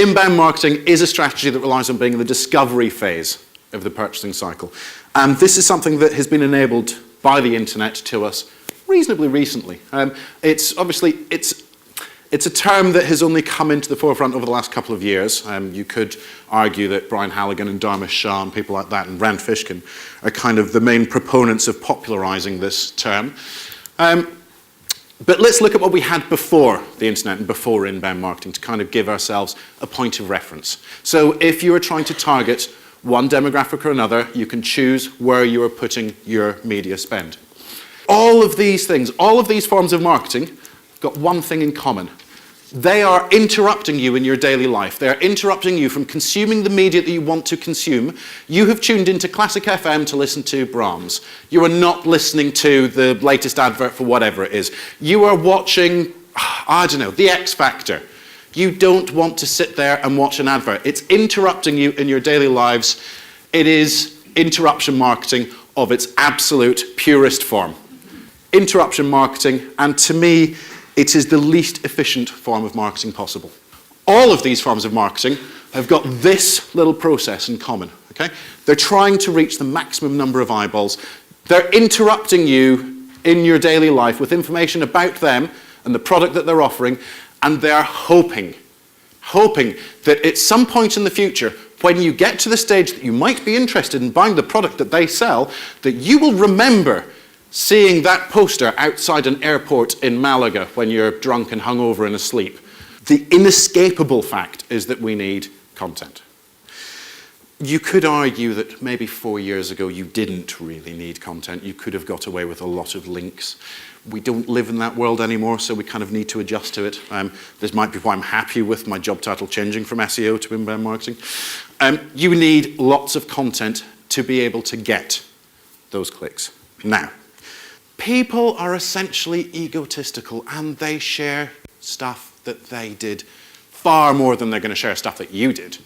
Inbound marketing is a strategy that relies on being in the discovery phase of the purchasing cycle. And this is something that has been enabled by the internet to us reasonably recently. It's a term that has only come into the forefront over the last couple of years. You could argue that Brian Halligan and Dharmesh Shah and people like that and Rand Fishkin are kind of the main proponents of popularizing this term. But let's look at what we had before the internet and before inbound marketing to kind of give ourselves a point of reference. So if you are trying to target one demographic or another, you can choose where you are putting your media spend. All of these things, all of these forms of marketing have got one thing in common. They are interrupting you in your daily life. They are interrupting you from consuming the media that you want to consume. You have tuned into Classic FM to listen to Brahms. You are not listening to the latest advert for whatever it is. You are watching, I don't know, The X Factor. You don't want to sit there and watch an advert. It's interrupting you in your daily lives. It is interruption marketing of its absolute purest form. Interruption marketing, and to me, it is the least efficient form of marketing possible. All of these forms of marketing have got this little process in common, okay? They're trying to reach the maximum number of eyeballs. They're interrupting you in your daily life with information about them and the product that they're offering, and they're hoping that at some point in the future, when you get to the stage that you might be interested in buying the product that they sell, that you will remember seeing that poster outside an airport in Malaga when you're drunk and hungover and asleep. The inescapable fact is that we need content. You could argue that maybe 4 years ago you didn't really need content. You could have got away with a lot of links. We don't live in that world anymore, so we kind of need to adjust to it. This might be why I'm happy with my job title changing from SEO to inbound marketing. You need lots of content to be able to get those clicks. Now, people are essentially egotistical and they share stuff that they did far more than they're going to share stuff that you did.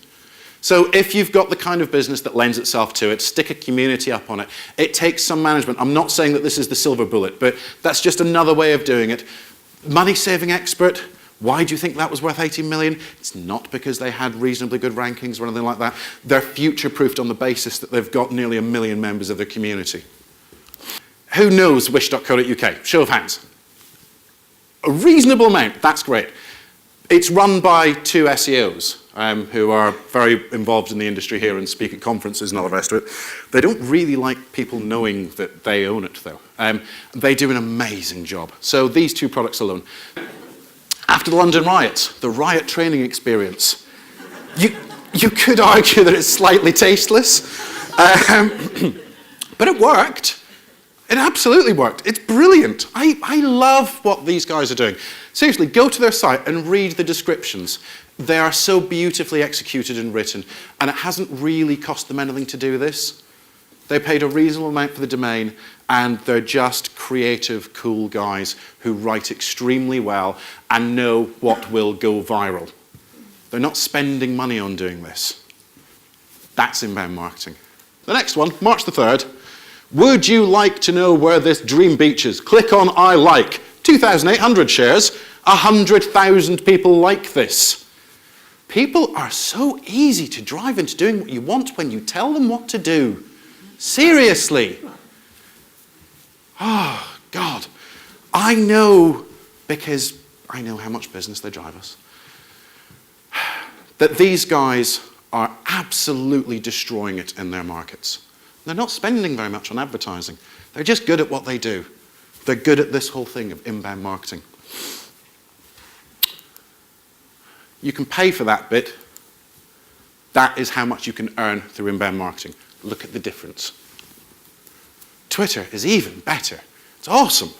So if you've got the kind of business that lends itself to it, stick a community up on it. It takes some management. I'm not saying that this is the silver bullet, but that's just another way of doing it. Money-saving expert, why do you think that was worth 18 million? It's not because they had reasonably good rankings or anything like that. They're future-proofed on the basis that they've got nearly 1 million members of their community. Who knows wish.co.uk? Show of hands. A reasonable amount, that's great. It's run by 2 SEOs who are very involved in the industry here and speak at conferences and all the rest of it. They don't really like people knowing that they own it, though. They do an amazing job. So these 2 products alone. After the London riots, the riot training experience. You could argue that it's slightly tasteless, but it worked. It absolutely worked. It's brilliant. I love what these guys are doing. Seriously, go to their site and read the descriptions. They are so beautifully executed and written, and it hasn't really cost them anything to do this. They paid a reasonable amount for the domain, and they're just creative, cool guys who write extremely well and know what will go viral. They're not spending money on doing this. That's inbound marketing. The next one, March the 3rd. Would you like to know where this dream beach is? Click on I like. 2,800 shares. 100,000 people like this. People are so easy to drive into doing what you want when you tell them what to do. Seriously. Oh, God. I know, because I know how much business they drive us, that these guys are absolutely destroying it in their markets. They're not spending very much on advertising. They're just good at what they do. They're good at this whole thing of inbound marketing. You can pay for that bit. That is how much you can earn through inbound marketing. Look at the difference. Twitter is even better. It's awesome.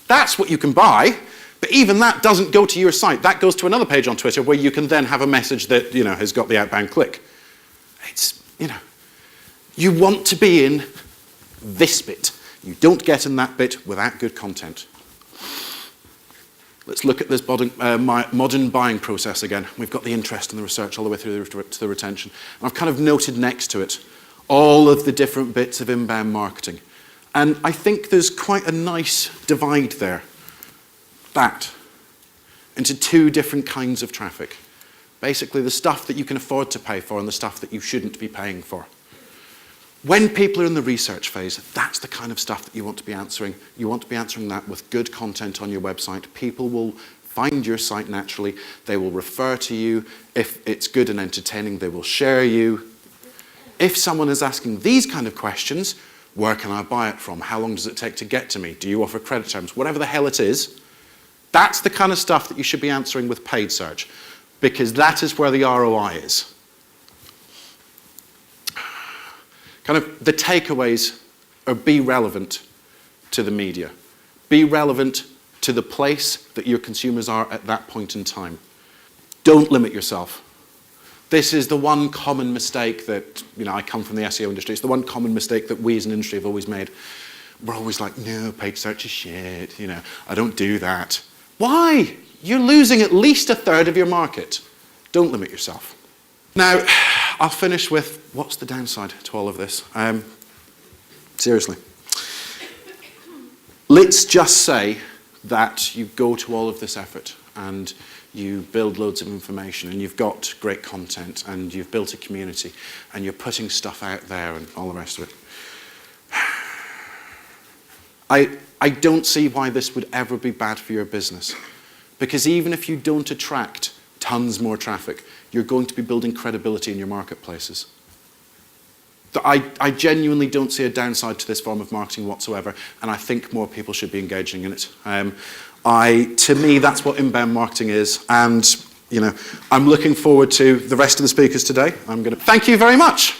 That's what you can buy, but even that doesn't go to your site. That goes to another page on Twitter where you can then have a message that, has got the outbound click. It's, you want to be in this bit. You don't get in that bit without good content. Let's look at this modern buying process again. We've got the interest and the research all the way through to the retention. And I've kind of noted next to it all of the different bits of inbound marketing. And I think there's quite a nice divide there. That into 2 different kinds of traffic. Basically, the stuff that you can afford to pay for and the stuff that you shouldn't be paying for. When people are in the research phase, that's the kind of stuff that you want to be answering. You want to be answering that with good content on your website. People will find your site naturally. They will refer to you. If it's good and entertaining, they will share you. If someone is asking these kind of questions, where can I buy it from? How long does it take to get to me? Do you offer credit terms? Whatever the hell it is, that's the kind of stuff that you should be answering with paid search, because that is where the ROI is. Kind of the takeaways are be relevant to the media. Be relevant to the place that your consumers are at that point in time. Don't limit yourself. This is the one common mistake that, I come from the SEO industry, it's the one common mistake that we as an industry have always made. We're always like, no, paid search is shit, I don't do that. Why? You're losing at least a third of your market. Don't limit yourself. Now, I'll finish with what's the downside to all of this. Seriously. Let's just say that you go to all of this effort and you build loads of information and you've got great content and you've built a community and you're putting stuff out there and all the rest of it. I don't see why this would ever be bad for your business. Because even if you don't attract tons more traffic, you're going to be building credibility in your marketplaces. I genuinely don't see a downside to this form of marketing whatsoever, and I think more people should be engaging in it. To me, that's what inbound marketing is, and I'm looking forward to the rest of the speakers today. Thank you very much.